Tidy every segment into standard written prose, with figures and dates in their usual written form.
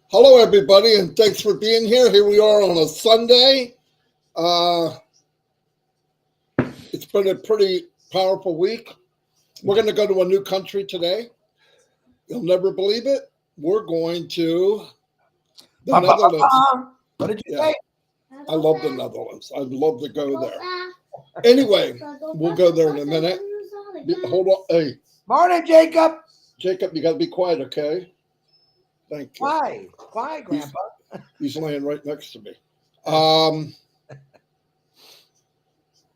Hello, everybody, and thanks for being here. Here we are on a Sunday. It's been a pretty powerful week. We're going to go to a new country today. You'll never believe it. We're going to the Netherlands. What did you say? I love the Netherlands. I'd love to go there. Anyway, we'll go there in a minute. Hold on. Hey. Morning, Jacob. Jacob, you got to be quiet, okay? Thank you. Why? Why, Grandpa? He's laying right next to me.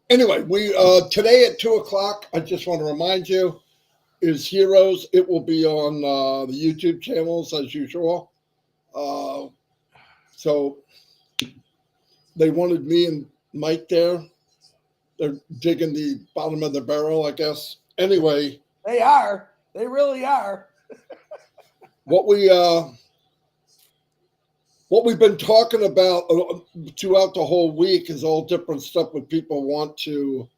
Anyway, we today at 2:00, I just want to remind you, is Heroes. It will be on the YouTube channels as usual. So they wanted me and Mike there. They're digging the bottom of the barrel, I guess. Anyway. They are. They really are. What we've been talking about throughout the whole week is all different stuff that people want to,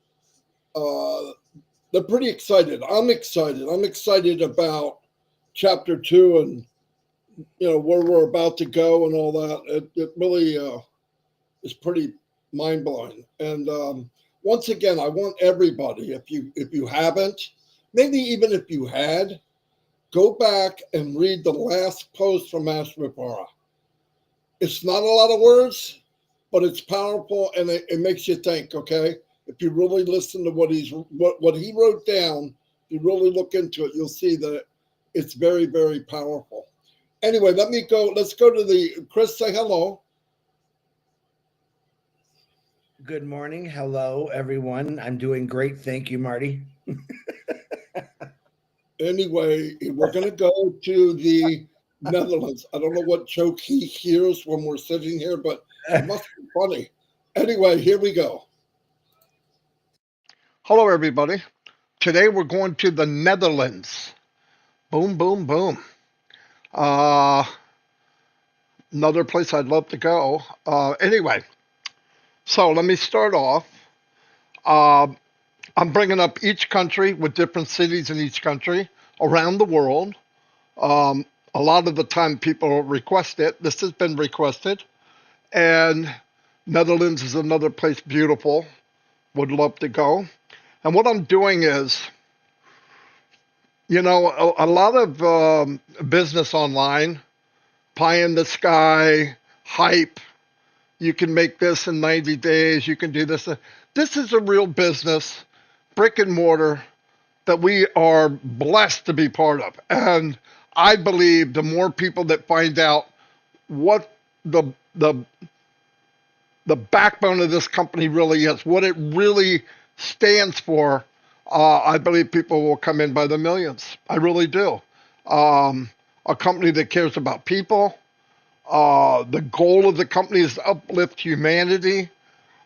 they're pretty excited. I'm excited. I'm excited about chapter 2 and, where we're about to go and all that. It really is pretty mind-blowing. And once again, I want everybody, if you haven't, maybe even if you had, go back and read the last post from Ashwapara. It's not a lot of words, but it's powerful and it makes you think, okay? If you really listen to what he wrote down, if you really look into it, you'll see that it's very, very powerful. Anyway, let's go to Chris, say hello. Good morning. Hello, everyone. I'm doing great. Thank you, Marty. Anyway, we're going to go to the Netherlands. I don't know what joke he hears when we're sitting here, but it must be funny. Anyway, here we go. Hello, everybody. Today we're going to the Netherlands. Boom, boom, boom. Another place I'd love to go. Anyway, so let me start off. I'm bringing up each country with different cities in each country around the world. A lot of the time people request it. This has been requested. And Netherlands is another place beautiful. Would love to go. And what I'm doing is, a lot of business online, pie in the sky, hype. You can make this in 90 days. You can do this. This is a real business, brick and mortar, that we are blessed to be part of. And I believe the more people that find out what the backbone of this company really is, what it really stands for, I believe people will come in by the millions. I really do. A company that cares about people. The goal of the company is to uplift humanity.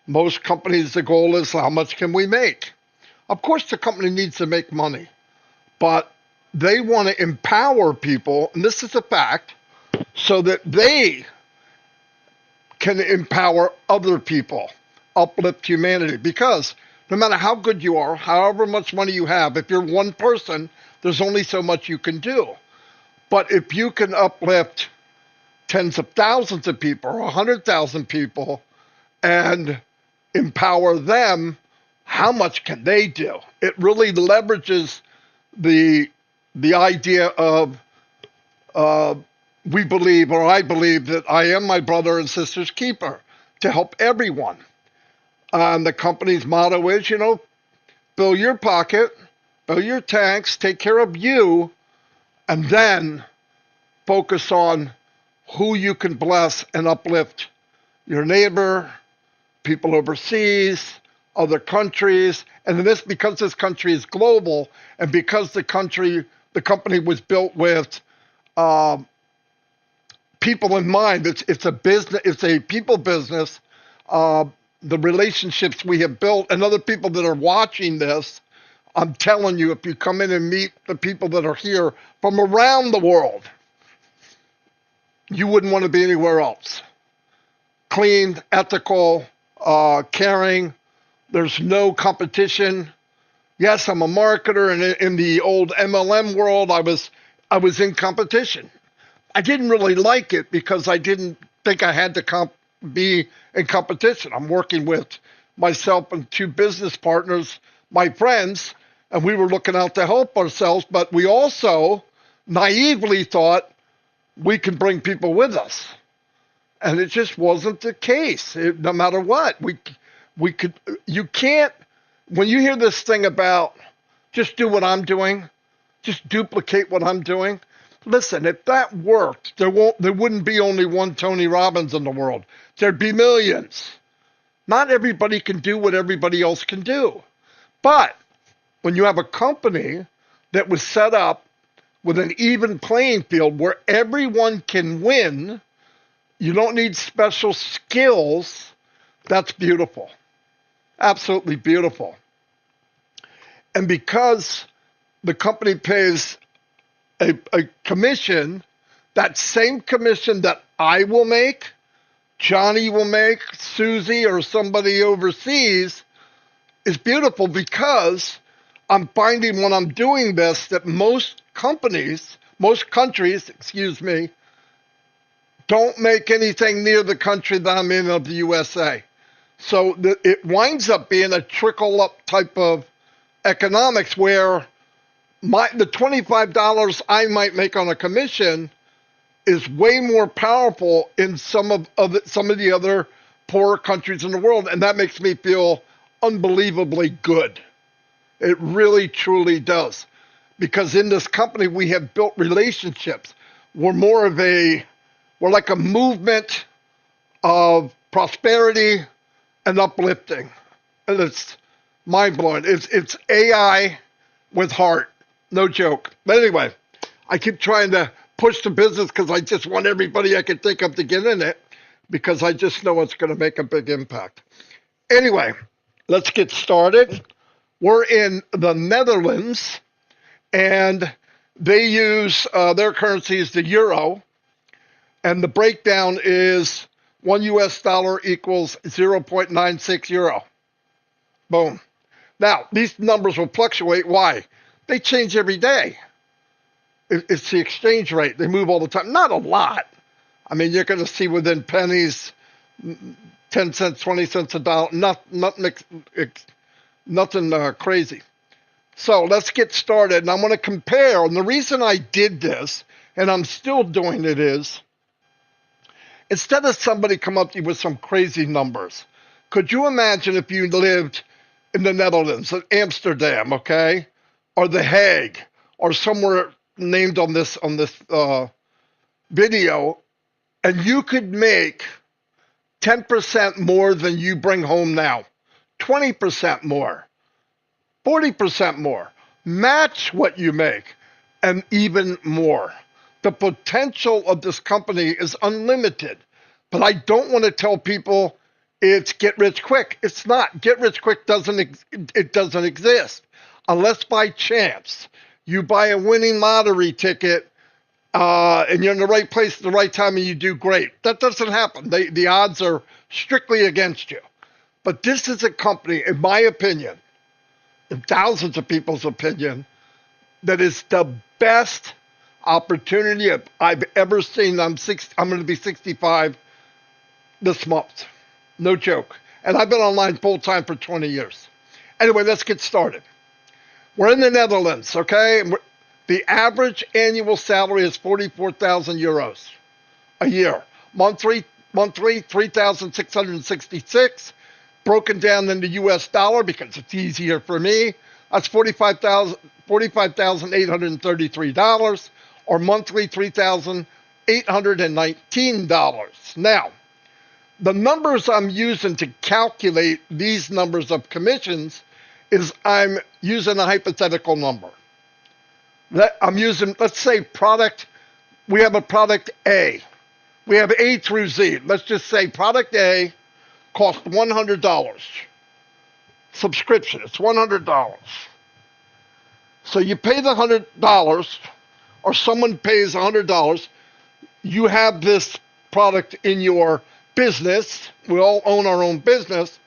Most companies, the goal is how much can we make? Of course, the company needs to make money, but they want to empower people, and this is a fact, so that they can empower other people, uplift humanity. Because no matter how good you are, however much money you have, if you're one person, there's only so much you can do. But if you can uplift tens of thousands of people or 100,000 people and empower them, how much can they do? It really leverages the idea of we believe, or I believe, that I am my brother and sister's keeper to help everyone. And the company's motto is, fill your pocket, fill your tanks, take care of you, and then focus on who you can bless and uplift: your neighbor, people overseas, other countries. And this, because this country is global, and because the company was built with people in mind. It's a business. It's a people business. The relationships we have built, and other people that are watching this, I'm telling you, if you come in and meet the people that are here from around the world, you wouldn't want to be anywhere else. Clean, ethical, caring. There's no competition. Yes, I'm a marketer, and in the old MLM world, I was in competition. I didn't really like it because I didn't think I had to be in competition. I'm working with myself and two business partners, my friends, and we were looking out to help ourselves, but we also naively thought we could bring people with us. And it just wasn't the case. No matter what, we could. You can't. When you hear this thing about just do what I'm doing, just duplicate what I'm doing. Listen, if that worked, there wouldn't be only one Tony Robbins in the world. There'd be millions. Not everybody can do what everybody else can do. But when you have a company that was set up with an even playing field where everyone can win, you don't need special skills. That's beautiful. Absolutely beautiful. And because the company pays a commission, that same commission that I will make, Johnny will make, Susie or somebody overseas, is beautiful because I'm finding when I'm doing this that most countries, don't make anything near the country that I'm in of the USA. So it winds up being a trickle up type of economics where the $25 I might make on a commission is way more powerful in some of the other poorer countries in the world, and that makes me feel unbelievably good. It really, truly does. Because in this company, we have built relationships. We're like a movement of prosperity and uplifting. And it's mind-blowing. It's AI with heart. No joke. But anyway, I keep trying to push the business because I just want everybody I can think of to get in it because I just know it's going to make a big impact. Anyway, let's get started. We're in the Netherlands, and they use their currency is the euro, and the breakdown is $1 equals 0.96 euro. Boom. Now, these numbers will fluctuate. Why? They change every day. It's the exchange rate. They move all the time. Not a lot. I mean, you're going to see within pennies, 10 cents, 20 cents a dollar. Nothing crazy. So let's get started. And I'm going to compare. And the reason I did this, and I'm still doing it, is instead of somebody come up to you with some crazy numbers, could you imagine if you lived in the Netherlands, in Amsterdam, okay, or The Hague, or somewhere named on this video, and you could make 10% more than you bring home now, 20% more, 40% more, match what you make, and even more. The potential of this company is unlimited, but I don't want to tell people it's get rich quick. It's not. Get rich quick doesn't exist unless by chance you buy a winning lottery ticket and you're in the right place at the right time and you do great. That doesn't happen. The odds are strictly against you. But this is a company, in my opinion, in thousands of people's opinion, that is the best opportunity I've ever seen. I'm going to be 65 this month. No joke. And I've been online full time for 20 years. Anyway, let's get started. We're in the Netherlands, okay? The average annual salary is 44,000 euros a year. Monthly 3,666. Broken down into US dollar because it's easier for me. That's $45,833, or monthly $3,819. Now, the numbers I'm using to calculate these numbers of commissions is I'm using a hypothetical number. I'm using, let's say we have a product A. We have A through Z. Let's just say product A costs $100. Subscription, it's $100. So you pay the $100, or someone pays $100. You have this product in your business. We all own our own business.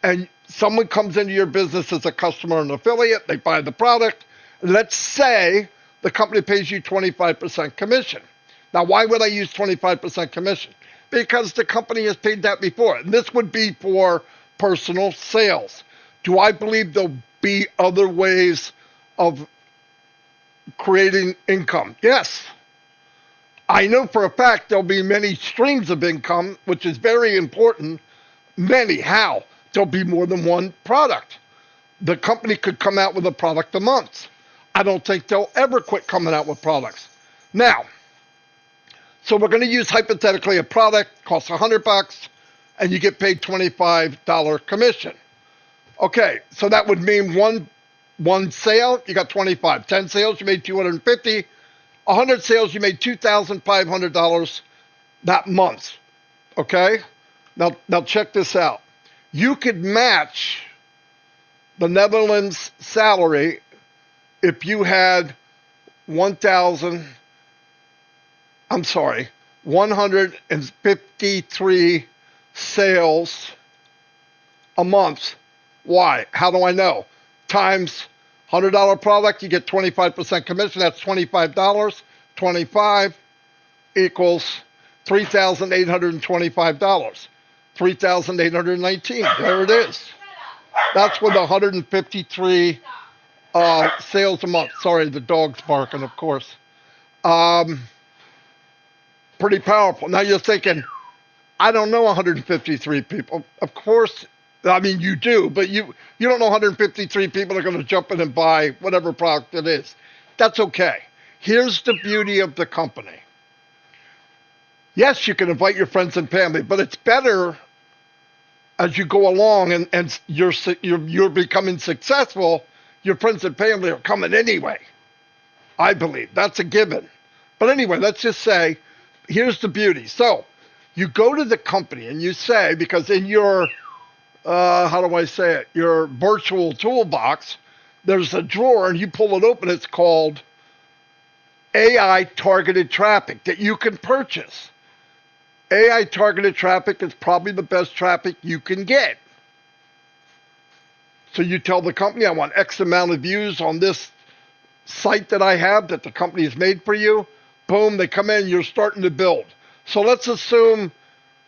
And someone comes into your business as a customer and affiliate. They buy the product. Let's say the company pays you 25% commission. Now, why would I use 25% commission? Because the company has paid that before. And this would be for personal sales. Do I believe there'll be other ways of creating income? Yes. I know for a fact there'll be many streams of income, which is very important. Many. How? There'll be more than one product. The company could come out with a product a month. I don't think they'll ever quit coming out with products. Now, so we're going to use hypothetically a product costs $100 and you get paid $25 commission. Okay, so that would mean one sale, you got 25. 10 sales, you made 250. 100 sales, you made $2,500 that month. Okay? Now check this out. You could match the Netherlands salary if you had 153 sales a month. Why? How do I know? Times $100 product, you get 25% commission. That's $25. 25 equals $3,825. 3,819. There it is. That's with 153 sales a month. Sorry, the dog's barking, of course. Pretty powerful. Now you're thinking, I don't know 153 people. Of course, I mean, you do, but you don't know 153 people are going to jump in and buy whatever product it is. That's okay. Here's the beauty of the company. Yes, you can invite your friends and family, but it's better as you go along and you're becoming successful, your friends and family are coming anyway. I believe that's a given. But anyway, let's just say, here's the beauty. So you go to the company and you say, because in your, how do I say it, your virtual toolbox, there's a drawer and you pull it open, it's called AI targeted traffic that you can purchase. AI targeted traffic is probably the best traffic you can get. So you tell the company, I want X amount of views on this site that I have that the company has made for you. Boom, they come in, you're starting to build. So let's assume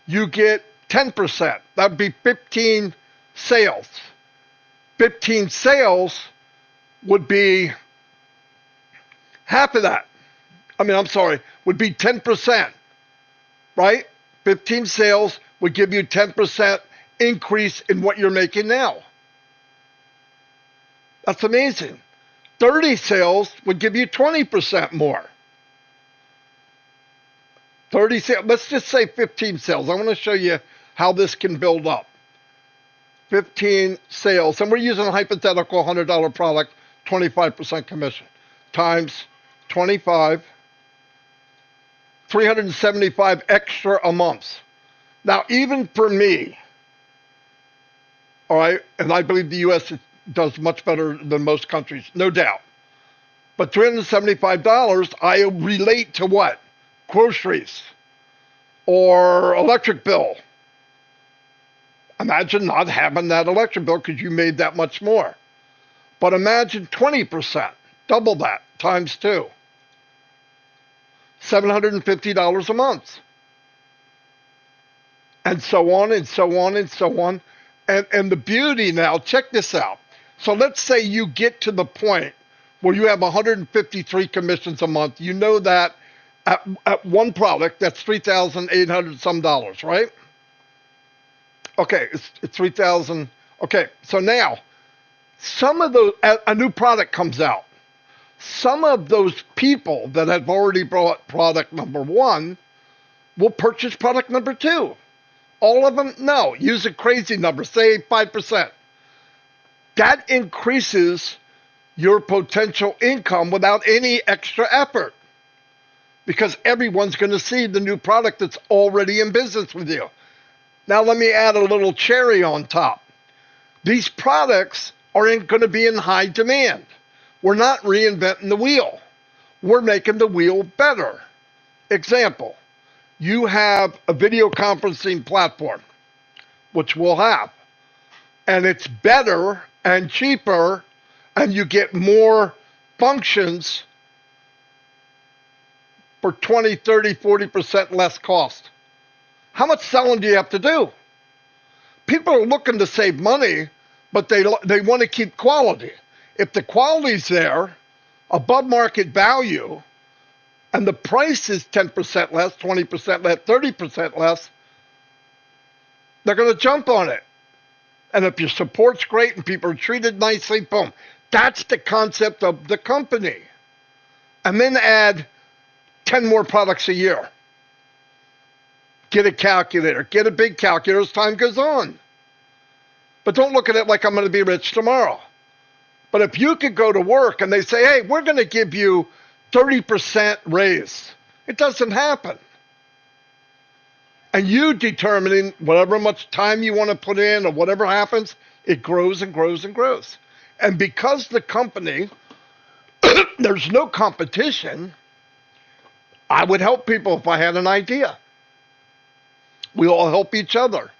you get 10%. That would be 15 sales. 15 sales would be half of that. Would be 10%, right? 15 sales would give you 10% increase in what you're making now. That's amazing. 30 sales would give you 20% more. 30 sales, let's just say 15 sales. I want to show you how this can build up. 15 sales, and we're using a hypothetical $100 product, 25% commission, times 25, 375 extra a month. Now, even for me, all right, and I believe the U.S. does much better than most countries, no doubt. But $375, I relate to what? Groceries or electric bill. Imagine not having that electric bill because you made that much more. But imagine 20%, double that, times 2. $750 a month. And so on and so on and so on. And the beauty now, check this out. So let's say you get to the point where you have 153 commissions a month. You know that at one product, that's $3,800 some dollars, right? Okay, it's 3,000. Okay, so now some of those, a new product comes out. Some of those people that have already bought product number 1 will purchase product number 2. All of them? No. Use a crazy number, say 5%. That increases your potential income without any extra effort because everyone's going to see the new product that's already in business with you. Now let me add a little cherry on top. These products are going to be in high demand. We're not reinventing the wheel. We're making the wheel better. Example, you have a video conferencing platform, which we'll have, and it's better and cheaper, and you get more functions for 20, 30, 40% less cost. How much selling do you have to do? People are looking to save money, but they want to keep quality. If the quality's there, above market value, and the price is 10% less, 20% less, 30% less, they're going to jump on it. And if your support's great and people are treated nicely, boom. That's the concept of the company. And then add 10 more products a year. Get a calculator. Get a big calculator as time goes on. But don't look at it like I'm going to be rich tomorrow. But if you could go to work and they say, hey, we're going to give you 30% raise, it doesn't happen. And you determining whatever much time you want to put in or whatever happens, it grows and grows and grows. And because the company, there's no competition, I would help people if I had an idea. We all help each other.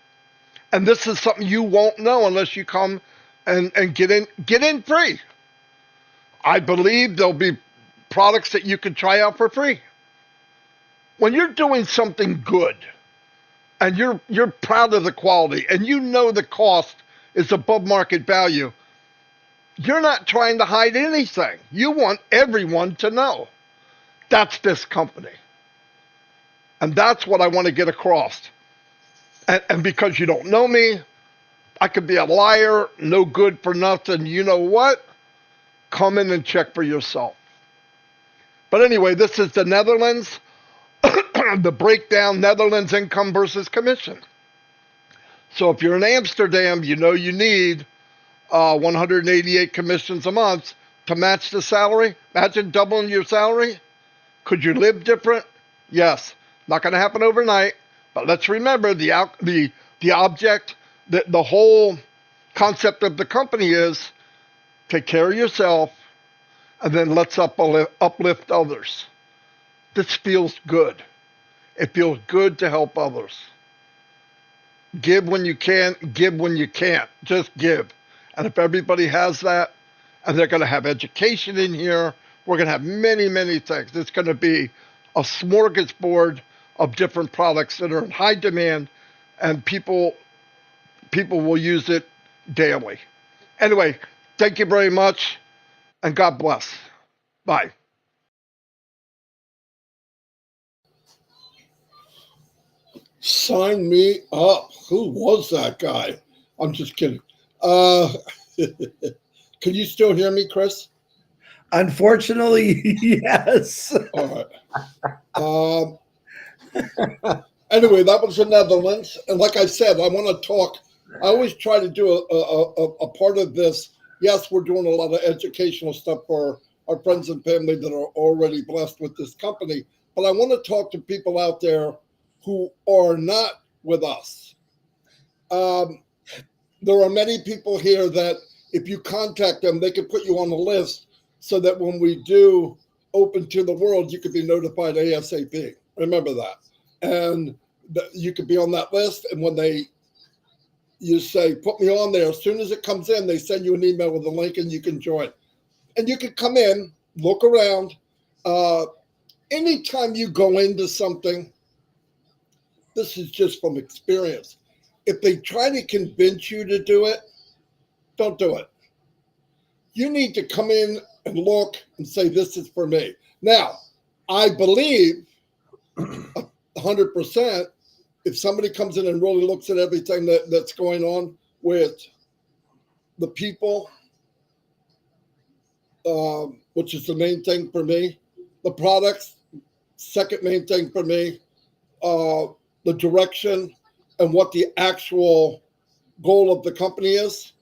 And this is something you won't know unless you come and get in free. I believe there'll be products that you can try out for free. When you're doing something good and you're proud of the quality and you know the cost is above market value, you're not trying to hide anything. You want everyone to know. That's this company. And that's what I want to get across. And because you don't know me, I could be a liar, no good for nothing. You know what? Come in and check for yourself. But anyway, this is the Netherlands, the breakdown, Netherlands income versus commission. So if you're in Amsterdam, you know you need 188 commissions a month to match the salary. Imagine doubling your salary. Could you live different? Yes. Not going to happen overnight. But let's remember the object, the whole concept of the company is take care of yourself and then let's uplift others. This feels good. It feels good to help others. Give when you can, give when you can't. Just give. And if everybody has that, and they're going to have education in here, we're going to have many, many things. It's going to be a smorgasbord of different products that are in high demand, and people will use it daily. Anyway, thank you very much, and God bless. Bye. Sign me up. Who was that guy? I'm just kidding. Can you still hear me, Chris? Unfortunately, yes. All right. Anyway, that was the Netherlands. And like I said, I want to talk. I always try to do a part of this. Yes, we're doing a lot of educational stuff for our friends and family that are already blessed with this company. But I want to talk to people out there who are not with us. There are many people here that if you contact them, they can put you on the list so that when we do open to the world, you could be notified ASAP. Remember that. And you could be on that list. And when you say, put me on there, as soon as it comes in, they send you an email with a link and you can join. And you can come in, look around. Anytime you go into something, this is just from experience. If they try to convince you to do it, don't do it. You need to come in and look and say, this is for me. Now, I believe 100%, if somebody comes in and really looks at everything that's going on with the people, which is the main thing for me, the products, second main thing for me, the direction and what the actual goal of the company is,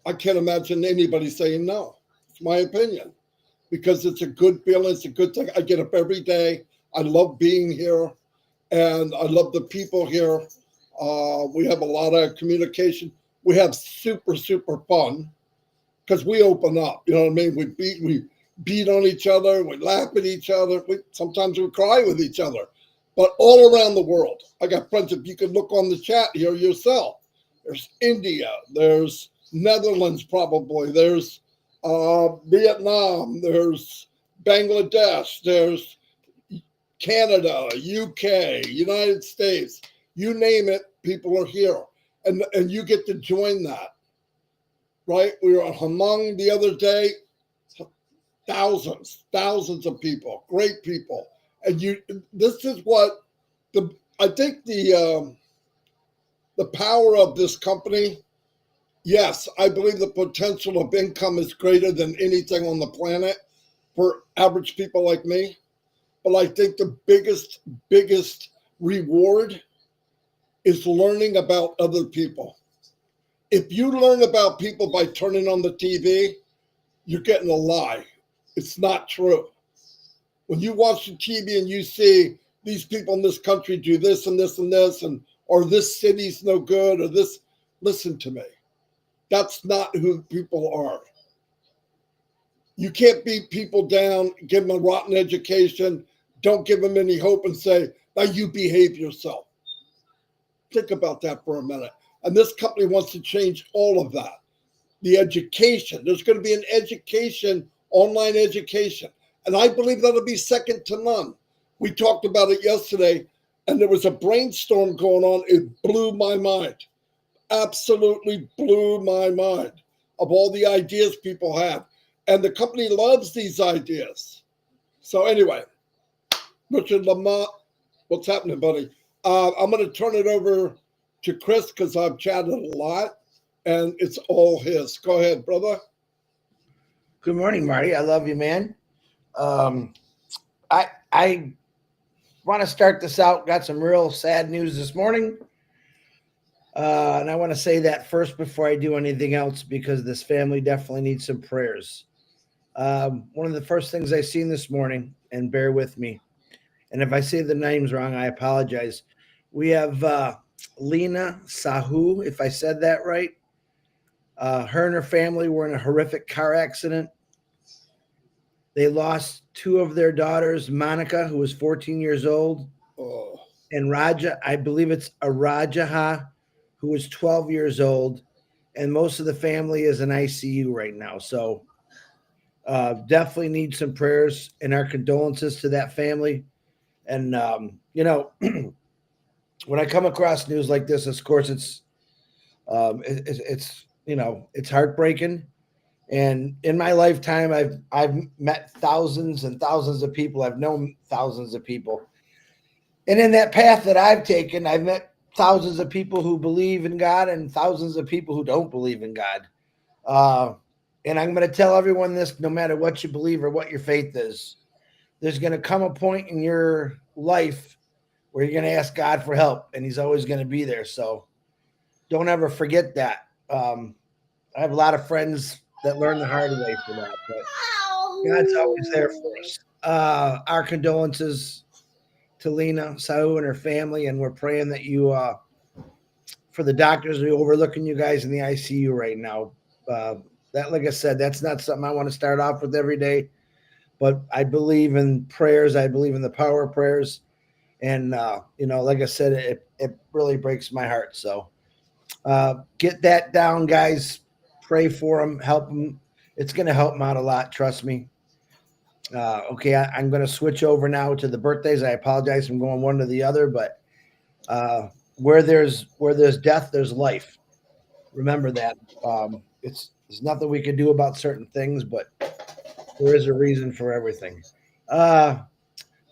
I can't imagine anybody saying no. It's my opinion, because it's a good feeling. It's a good thing. I get up every day. I love being here, and I love the people here. We have a lot of communication. We have super, super fun because we open up. You know what I mean? We beat on each other. We laugh at each other. Sometimes we cry with each other. But all around the world, I got friends. If you could look on the chat here yourself, there's India, there's Netherlands, probably there's Vietnam, there's Bangladesh, there's Canada, UK, United States, you name it, people are here. And you get to join that, right? We were at Hmong the other day, thousands of people, great people. And this is what I think the power of this company. Yes, I believe the potential of income is greater than anything on the planet for average people like me. But I think the biggest reward is learning about other people. If you learn about people by turning on the TV, you're getting a lie. It's not true. When you watch the TV and you see these people in this country do this and this and this, or this city's no good, or this, listen to me. That's not who people are. You can't beat people down, give them a rotten education, don't give them any hope and say, now you behave yourself. Think about that for a minute. And this company wants to change all of that. The education, there's going to be an education, online education. And I believe that'll be second to none. We talked about it yesterday, and there was a brainstorm going on. It blew my mind. Absolutely blew my mind of all the ideas people have. And the company loves these ideas. So anyway, Richard Lamont, what's happening, buddy? I'm going to turn it over to Chris because I've chatted a lot, and it's all his. Go ahead, brother. Good morning, Marty. I love you, man. I want to start this out. Got some real sad news this morning. And I want to say that first before I do anything else, because this family definitely needs some prayers. One of the first things I seen this morning, and bear with me, and if I say the names wrong, I apologize. We have Lena Sahu, if I said that right. Her and her family were in a horrific car accident. They lost two of their daughters, Monica, who was 14 years old, and Raja, I believe it's Arajaha, who was 12 years old. And most of the family is in ICU right now. So definitely need some prayers and our condolences to that family. And, when I come across news like this, of course, it's heartbreaking. And in my lifetime, I've met thousands and thousands of people. I've known thousands of people. And in that path that I've taken, I've met thousands of people who believe in God and thousands of people who don't believe in God. And I'm going to tell everyone this, no matter what you believe or what your faith is, there's going to come a point in your life where you're going to ask God for help, and he's always going to be there. So don't ever forget that. I have a lot of friends that learn the hard way for that, but God's always there for us. Our condolences to Lena Sahu and her family, and we're praying that you, for the doctors who are overlooking you guys in the ICU right now. That, like I said, that's not something I want to start off with every day, but I believe in prayers. I believe in the power of prayers. And, like I said, it really breaks my heart. So get that down, guys. Pray for them. Help them. It's going to help them out a lot. Trust me. Okay, I'm going to switch over now to the birthdays. I apologize for going one to the other, but where there's death, there's life. Remember that. There's nothing we can do about certain things, but there is a reason for everything.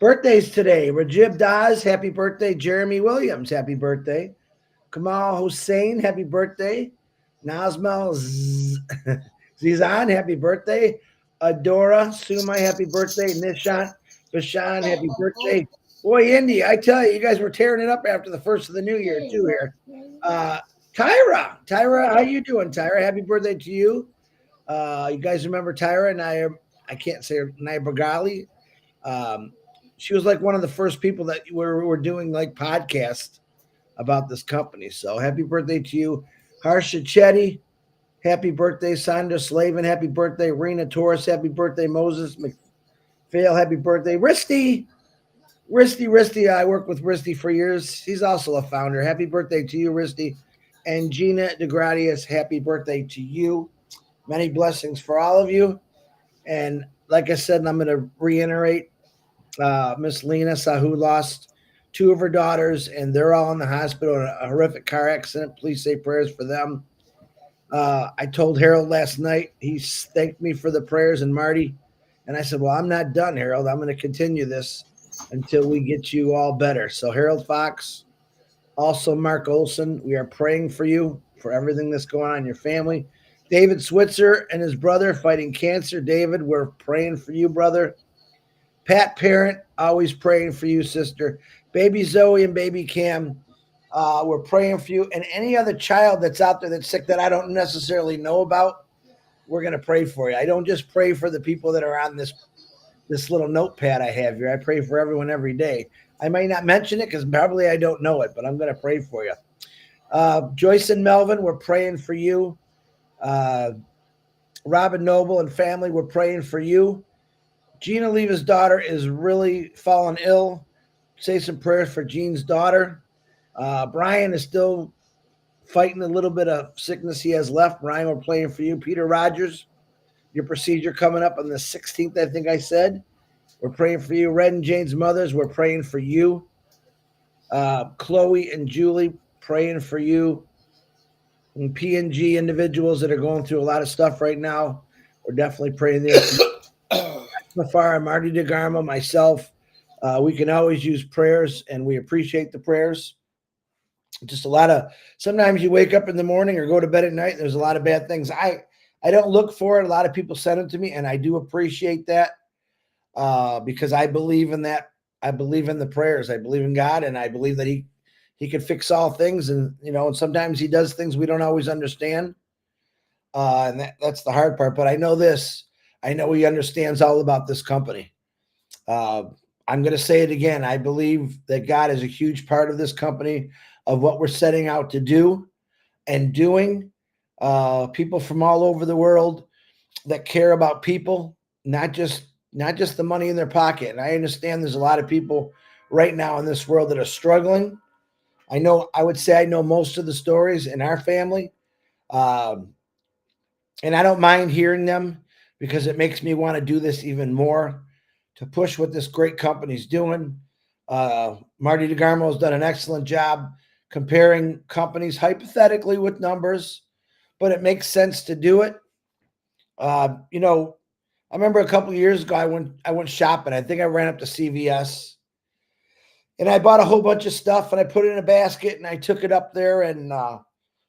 Birthdays today. Rajib Daz, happy birthday. Jeremy Williams, happy birthday. Kamal Hussein, happy birthday. Nazmal Zizan, happy birthday. Adora Sumai, happy birthday. Nishant Bashan, happy birthday. Boy, Indy, I tell you, you guys were tearing it up after the first of the new year, too, here. Tyra, how you doing, Tyra? Happy birthday to you. You guys remember Tyra and I can't say her, Naibagali. She was like one of the first people that were doing like podcasts about this company. So happy birthday to you. Harsha Chetty, happy birthday. Sandra Slavin, happy birthday. Rena Torres, happy birthday. Moses McPhail, happy birthday. Risty, I worked with Risty for years. He's also a founder. Happy birthday to you, Risty. And Gina DeGratius, happy birthday to you. Many blessings for all of you. And like I said, and I'm going to reiterate, Miss Lena Sahu lost 2 of her daughters, and they're all in the hospital in a horrific car accident. Please say prayers for them. I told Harold last night, he thanked me for the prayers and Marty. And I said, well, I'm not done, Harold. I'm going to continue this until we get you all better. So Harold Fox, also Mark Olson, we are praying for you, for everything that's going on in your family. David Switzer and his brother fighting cancer. David, we're praying for you, brother. Pat Parent, always praying for you, sister. Baby Zoe and baby Cam, we're praying for you. And any other child that's out there that's sick that I don't necessarily know about, we're going to pray for you. I don't just pray for the people that are on this little notepad I have here. I pray for everyone every day. I may not mention it because probably I don't know it, but I'm going to pray for you. Joyce and Melvin, we're praying for you. Robin Noble and family, we're praying for you. Gina Leva's daughter is really fallen ill. Say some prayers for Jean's daughter. Brian is still fighting a little bit of sickness he has left. Brian, we're praying for you. Peter Rogers, your procedure coming up on the 16th, I think I said. We're praying for you. Red and Jane's mothers, we're praying for you. Chloe and Julie, praying for you. And P&G individuals that are going through a lot of stuff right now, we're definitely praying there. Mafara, Marty DeGarmo, myself, we can always use prayers, and we appreciate the prayers. Just a lot of, sometimes you wake up in the morning or go to bed at night, there's a lot of bad things. I don't look for it. A lot of people send them to me, and I do appreciate that because I believe in that. I believe in the prayers. I believe in God, and I believe that he can fix all things. And, and sometimes he does things we don't always understand. And that's the hard part. But I know this. I know he understands all about this company. I'm going to say it again. I believe that God is a huge part of this company, of what we're setting out to do and doing. People from all over the world that care about people, not just the money in their pocket. And I understand there's a lot of people right now in this world that are struggling. I would say I know most of the stories in our family. And I don't mind hearing them because it makes me want to do this even more, to push what this great company's doing. Marty DeGarmo has done an excellent job comparing companies hypothetically with numbers, but it makes sense to do it. I remember a couple of years ago, I went shopping. I think I ran up to CVS, and I bought a whole bunch of stuff, and I put it in a basket, and I took it up there, and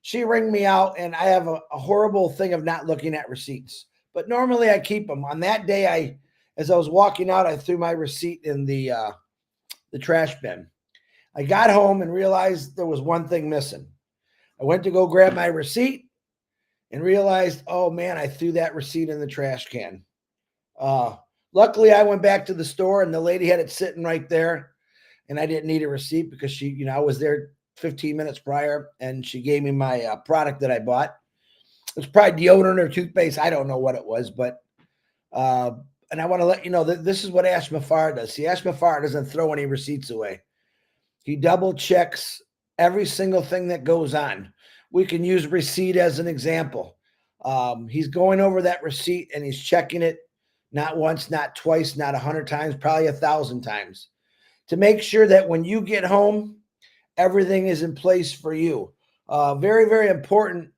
she rang me out, and I have a horrible thing of not looking at receipts. But normally I keep them. On that day, as I was walking out, I threw my receipt in the trash bin. I got home and realized there was one thing missing. I went to go grab my receipt and realized, oh man, I threw that receipt in the trash can. Luckily, I went back to the store, and the lady had it sitting right there, and I didn't need a receipt because she, I was there 15 minutes prior, and she gave me my product that I bought. It was probably deodorant or toothpaste. I don't know what it was, but and I want to let you know that this is what Ash Mafar does. See, Ash Mafar doesn't throw any receipts away. He double checks every single thing that goes on. We can use receipt as an example. He's going over that receipt, and he's checking it not once, not twice, not 100 times, probably 1,000 times, to make sure that when you get home, everything is in place for you. Very, very important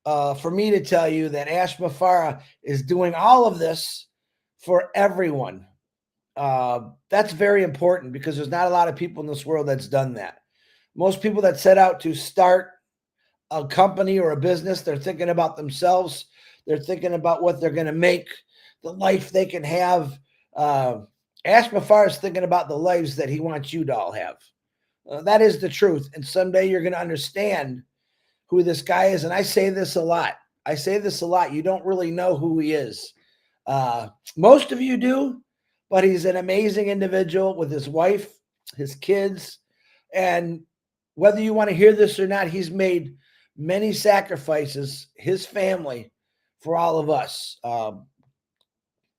for me to tell you that Ash Mafara is doing all of this for everyone. That's very important because there's not a lot of people in this world that's done that. Most people that set out to start a company or a business, they're thinking about themselves. They're thinking about what they're going to make, the life they can have. Ash Mafar is thinking about the lives that he wants you to all have. That is the truth. And someday you're going to understand who this guy is. And I say this a lot. You don't really know who he is. Most of you do, but he's an amazing individual with his wife, his kids. And whether you want to hear this or not, he's made many sacrifices, his family, for all of us.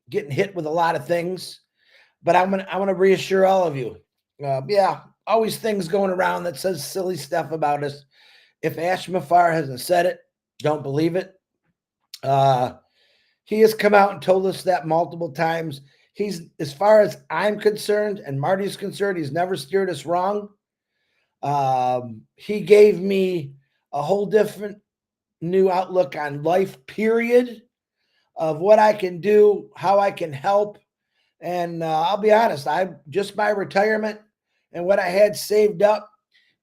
Getting hit with a lot of things. But I want to reassure all of you. Always things going around that says silly stuff about us. If Ash Mafar hasn't said it, don't believe it. He has come out and told us that multiple times. He's, as far as I'm concerned and Marty's concerned, he's never steered us wrong. He gave me a whole different new outlook on life, period, of what I can do, how I can help. And I'll be honest, I just my retirement and what I had saved up,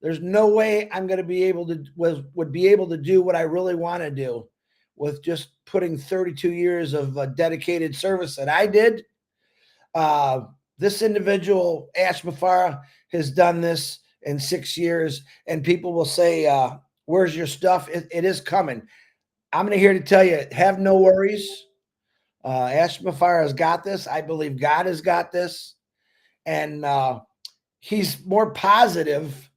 there's no way I'm going to be able to would be able to do what I really want to do with just putting 32 years of dedicated service that I did. This individual, Ash Mafara, has done this in 6 years, and people will say, where's your stuff? It is coming. I'm here to tell you, have no worries. Ash Mafara has got this. I believe God has got this. And he's more positive.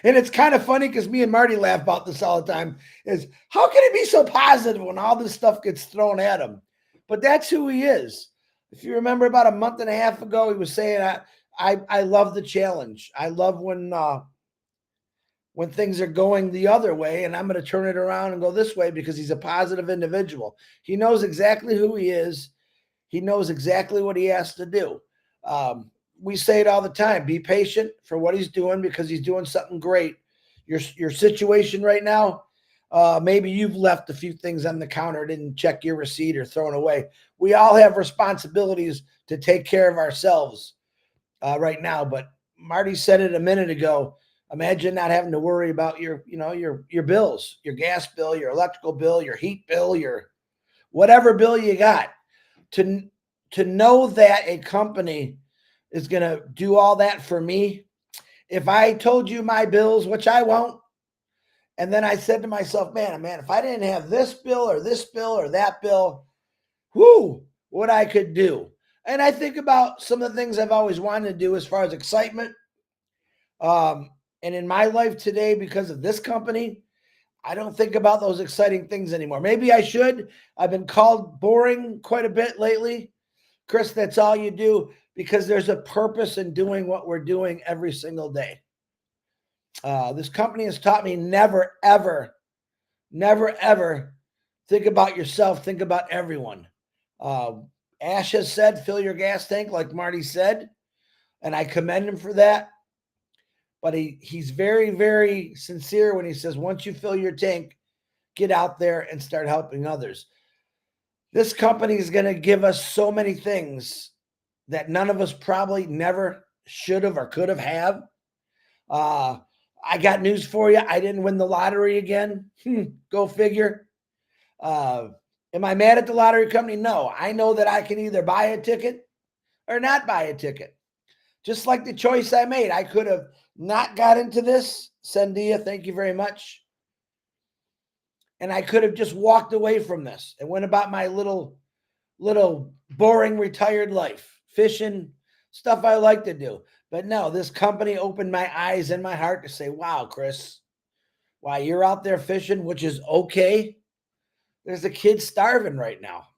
And it's kind of funny because me and Marty laugh about this all the time, is how can he be so positive when all this stuff gets thrown at him? But that's who he is. If you remember about a month and a half ago, he was saying, I love the challenge. I love when things are going the other way, and I'm going to turn it around and go this way, because he's a positive individual. He knows exactly who he is. He knows exactly what he has to do. We say it all the time, be patient for what he's doing, because he's doing something great. Your situation right now, maybe you've left a few things on the counter, didn't check your receipt, or thrown away. We all have responsibilities to take care of ourselves right now. But Marty said it a minute ago. Imagine not having to worry about your bills, your gas bill, your electrical bill, your heat bill, your whatever bill you got. To know that a company is going to do all that for me. If I told you my bills, which I won't, and then I said to myself, man, if I didn't have this bill or that bill, what I could do. And I think about some of the things I've always wanted to do as far as excitement. And in my life today, because of this company, I don't think about those exciting things anymore. Maybe I should. I've been called boring quite a bit lately. Chris, that's all you do, because there's a purpose in doing what we're doing every single day. This company has taught me never, ever think about yourself. Think about everyone. Ash has said, fill your gas tank, like Marty said, and I commend him for that. But he's very, very sincere when he says, once you fill your tank, get out there and start helping others. This company is going to give us so many things that none of us probably never should have or could have. I got news for you. I didn't win the lottery again. Go figure. Am I mad at the lottery company? No. I know that I can either buy a ticket or not buy a ticket. Just like the choice I made. I could have not got into this. Sendia, thank you very much. And I could have just walked away from this and went about my little boring retired life, fishing, stuff I like to do. But no, this company opened my eyes and my heart to say, wow, Chris, wow, you're out there fishing, which is okay. There's a kid starving right now.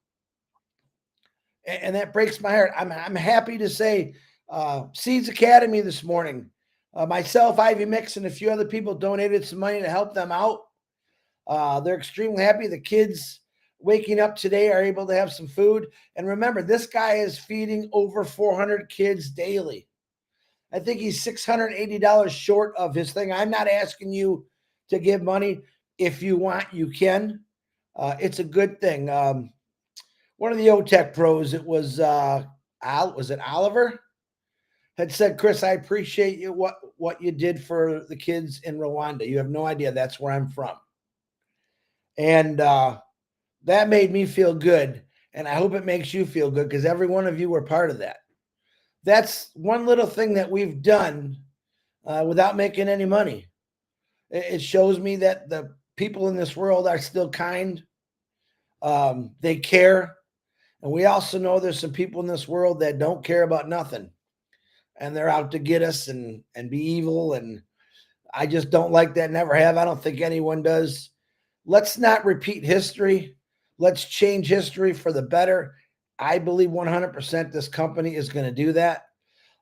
And that breaks my heart. I'm happy to say Seeds Academy this morning, myself, Ivy Mix, and a few other people donated some money to help them out. They're extremely happy. The kids waking up today are able to have some food. And remember, this guy is feeding over 400 kids daily. I think he's $680 short of his thing. I'm not asking you to give money. If you want, you can. It's a good thing. One of the OTech pros, it was it Oliver? Had said, Chris, I appreciate you what you did for the kids in Rwanda. You have no idea. That's where I'm from. And that made me feel good. And I hope it makes you feel good, because every one of you were part of that. That's one little thing that we've done without making any money. It shows me that the people in this world are still kind. They care. And we also know there's some people in this world that don't care about nothing. And they're out to get us and be evil. And I just don't like that. Never have. I don't think anyone does. Let's not repeat history. Let's change history for the better. I believe 100% this company is going to do that.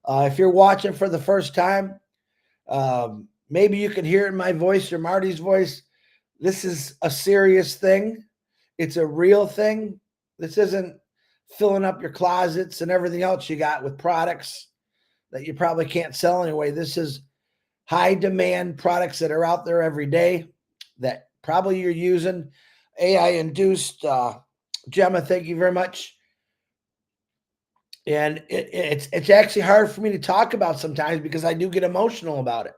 If you're watching for the first time, maybe you can hear it in my voice or Marty's voice. This is a serious thing. It's a real thing. This isn't filling up your closets and everything else you got with products that you probably can't sell anyway. This is high demand products that are out there every day that probably you're using. AI induced. Gemma, thank you very much. And it's actually hard for me to talk about sometimes because I do get emotional about it.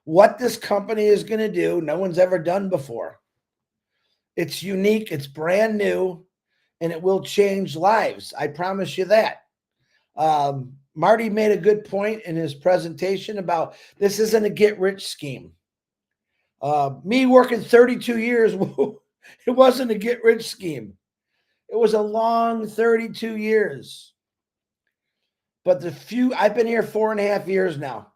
What this company is going to do, no one's ever done before. It's unique, it's brand new, and it will change lives. I promise you that. Marty made a good point in his presentation about this isn't a get-rich scheme. Me working 32 years, it wasn't a get-rich scheme. It was a long 32 years. But I've been here 4.5 years now.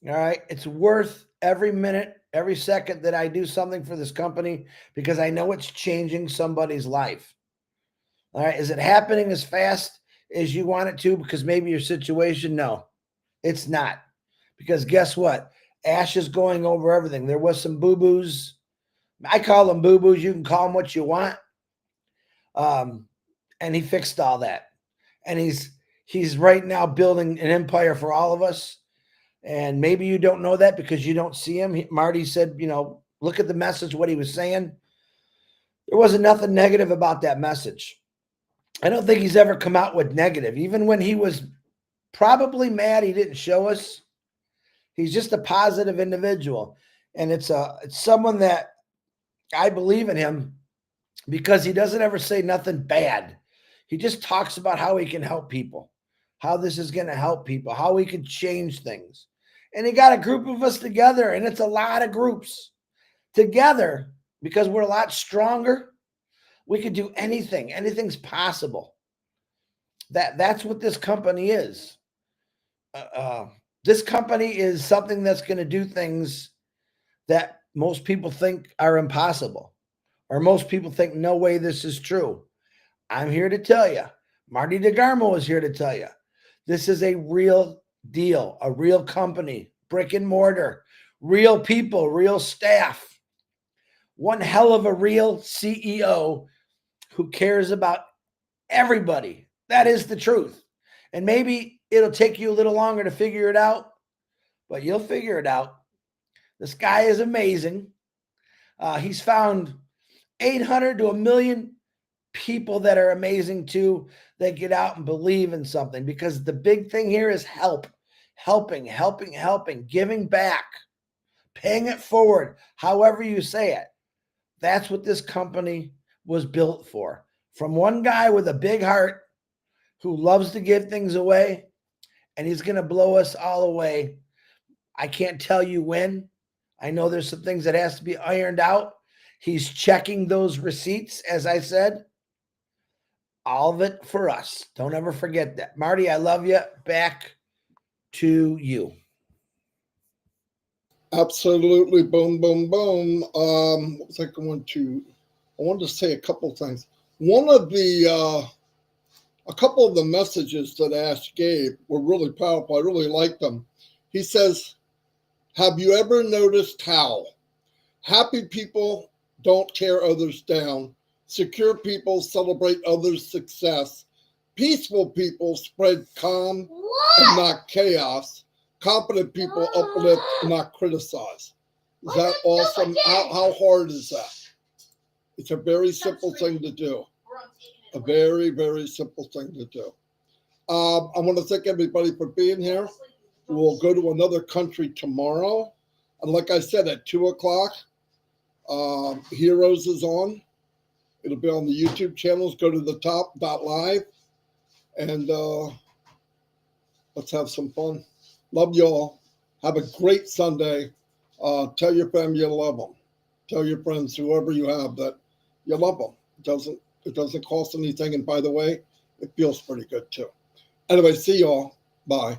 All right. It's worth every minute, every second that I do something for this company because I know it's changing somebody's life. All right. Is it happening as fast as you want it to? Because maybe your situation, no, it's not. Because guess what? Ash is going over everything. There was some boo-boos. I call them boo-boos. You can call them what you want. And he fixed all that. And he's right now building an empire for all of us. And maybe you don't know that because you don't see him. Marty said, look at the message, what he was saying. There wasn't nothing negative about that message. I don't think he's ever come out with negative. Even when he was probably mad, he didn't show us. He's just a positive individual. And it's someone that I believe in him because he doesn't ever say nothing bad. He just talks about how he can help people, how this is going to help people, how we can change things. And he got a group of us together, and it's a lot of groups together because we're a lot stronger. We could do anything. Anything's possible. That's what this company is. This company is something that's going to do things that most people think are impossible, or most people think, no way this is true. I'm here to tell you, Marty DeGarmo is here to tell you, this is a real deal, a real company, brick and mortar, real people, real staff, one hell of a real CEO who cares about everybody. That is the truth. And maybe it'll take you a little longer to figure it out, but you'll figure it out. This guy is amazing. He's found 800 to 1 million people that are amazing too, that get out and believe in something, because the big thing here is helping, giving back, paying it forward, however you say it. That's what this company was built for. From one guy with a big heart who loves to give things away, and he's going to blow us all away. I can't tell you when. I know there's some things that has to be ironed out. He's checking those receipts, as I said. All of it for us. Don't ever forget that. Marty, I love you. Back to you. Absolutely. Boom, boom, boom. What was I going to? I wanted to say a couple of things. A couple of the messages that Ash gave were really powerful. I really liked them. He says, have you ever noticed how happy people don't tear others down? Secure people celebrate others' success. Peaceful people spread calm and not chaos. Competent people uplift, not criticize. Is that awesome? How hard is that? It's a very simple thing to do. A very, very simple thing to do. I want to thank everybody for being here. We'll go to another country tomorrow. And like I said, at 2 o'clock, Heroes is on. It'll be on the YouTube channels. Go to the top.live and let's have some fun. Love y'all. Have a great Sunday. Tell your family you love them. Tell your friends, whoever you have, that you love them. It doesn't cost anything. And by the way, it feels pretty good too. Anyway, see y'all. Bye.